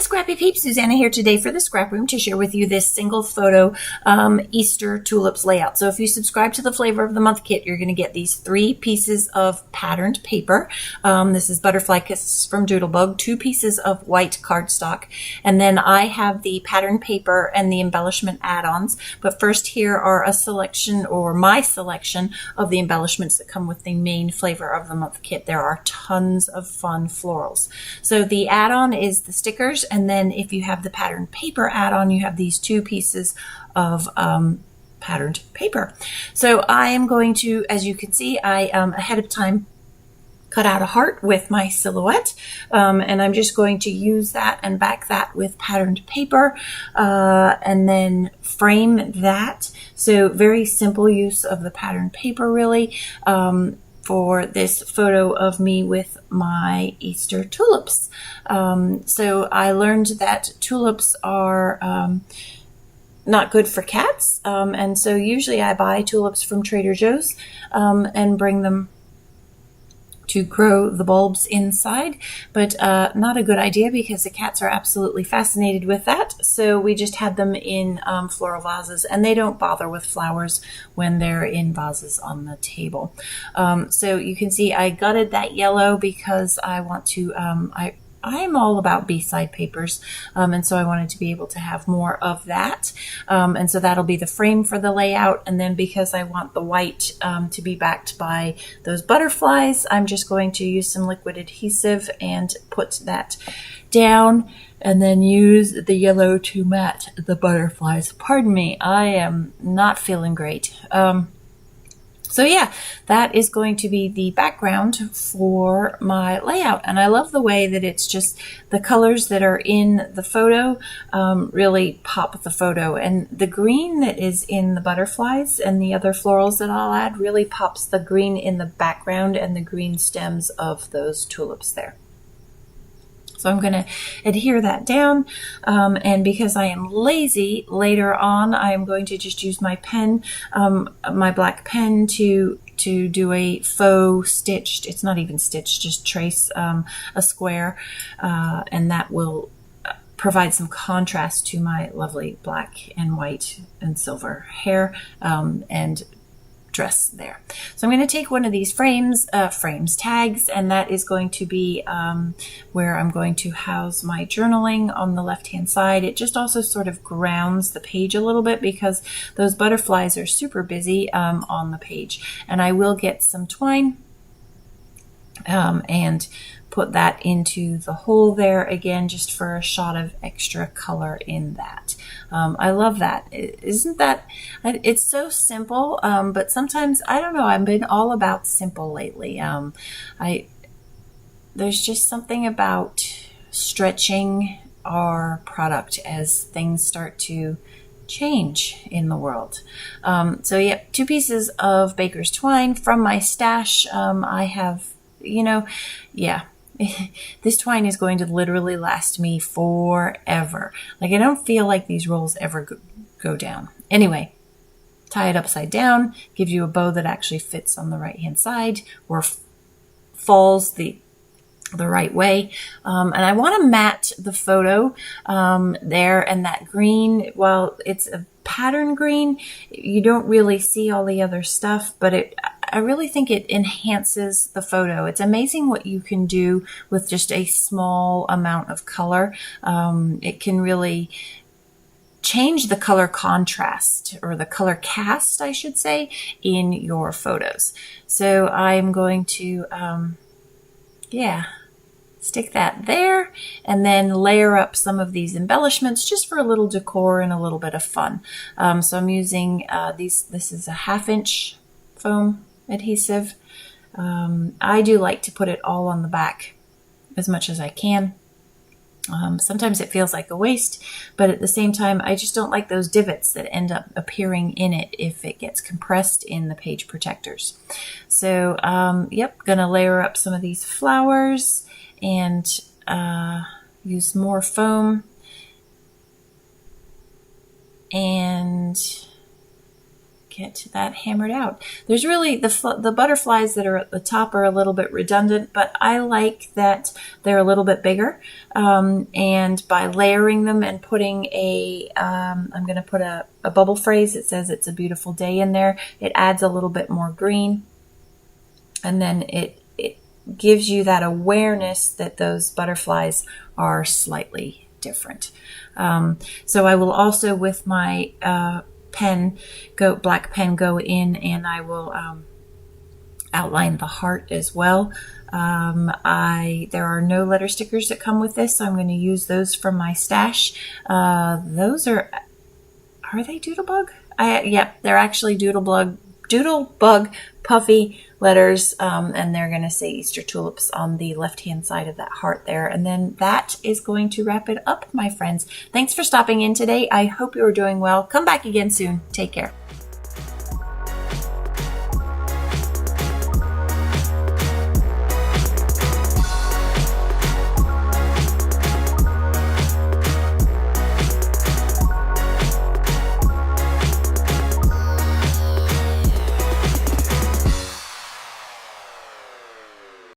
Scrappy Peeps, Suzanna here today for the Scrap Room to share with you this single photo Easter tulips layout. So if you subscribe to the Flavor of the Month kit, you're going to get these 3 pieces of patterned paper. This is Butterfly Kisses from Doodlebug, 2 pieces of white cardstock, and then I have the patterned paper and the embellishment add-ons. But first, here are a selection, or my selection, of the embellishments that come with the main Flavor of the Month kit. There are tons of fun florals. So the add-on is the stickers, and then if you have the patterned paper add-on, you have these 2 pieces of patterned paper. So I am going to, as you can see, I ahead of time cut out a heart with my silhouette, and I'm just going to use that and back that with patterned paper, and then frame that. So very simple use of the patterned paper, really, for this photo of me with my Easter tulips. So I learned that tulips are not good for cats, and so usually I buy tulips from Trader Joe's and bring them to grow the bulbs inside, but not a good idea because the cats are absolutely fascinated with that. So we just had them in floral vases, and they don't bother with flowers when they're in vases on the table. So you can see I gutted that yellow because I want to, I'm all about B-side papers, and so I wanted to be able to have more of that. And so that'll be the frame for the layout. And then because I want the white to be backed by those butterflies, I'm just going to use some liquid adhesive and put that down, and then use the yellow to match the butterflies. Pardon me, I am not feeling great. So yeah, that is going to be the background for my layout. And I love the way that it's just the colors that are in the photo really pop the photo. And the green that is in the butterflies and the other florals that I'll add really pops the green in the background and the green stems of those tulips there. So I'm going to adhere that down, and because I am lazy, later on I am going to just use my pen, my black pen, to do a faux stitched, it's not even stitched, just trace a square, and that will provide some contrast to my lovely black and white and silver hair and dress there. So I'm going to take one of these tags, and that is going to be where I'm going to house my journaling on the left hand side. It just also sort of grounds the page a little bit because those butterflies are super busy on the page. And I will get some twine and put that into the hole there again, just for a shot of extra color in that. I love that. Isn't that, it's so simple, but sometimes, I don't know, I've been all about simple lately. There's just something about stretching our product as things start to change in the world. So yeah, 2 pieces of baker's twine from my stash. I have, yeah. This twine is going to literally last me forever. Like, I don't feel like these rolls ever go down. Anyway, tie it upside down, gives you a bow that actually fits on the right hand side, or falls the right way. And I want to match the photo there, and that green, while it's a pattern green, you don't really see all the other stuff, but I really think it enhances the photo. It's amazing what you can do with just a small amount of color. It can really change the color contrast, or the color cast, I should say, in your photos. So I'm going to, stick that there, and then layer up some of these embellishments just for a little decor and a little bit of fun. So I'm using this is a 1/2 inch foam adhesive. I do like to put it all on the back as much as I can. Sometimes it feels like a waste, but at the same time, I just don't like those divots that end up appearing in it if it gets compressed in the page protectors. So, yep, gonna layer up some of these flowers and use more foam and get that hammered out. There's really the butterflies that are at the top are a little bit redundant, but I like that they're a little bit bigger. And by layering them and putting I'm going to put a bubble phrase that says it's a beautiful day in there, it adds a little bit more green. And then it gives you that awareness that those butterflies are slightly different. So I will also, with my black pen, go in and I will outline the heart as well. There are no letter stickers that come with this, so I'm going to use those from my stash. Those are they Doodlebug? Yep, they're actually Doodlebug puffy letters, and they're going to say Easter tulips on the left-hand side of that heart there. And then that is going to wrap it up, my friends. Thanks for stopping in today. I hope you are doing well. Come back again soon. Take care.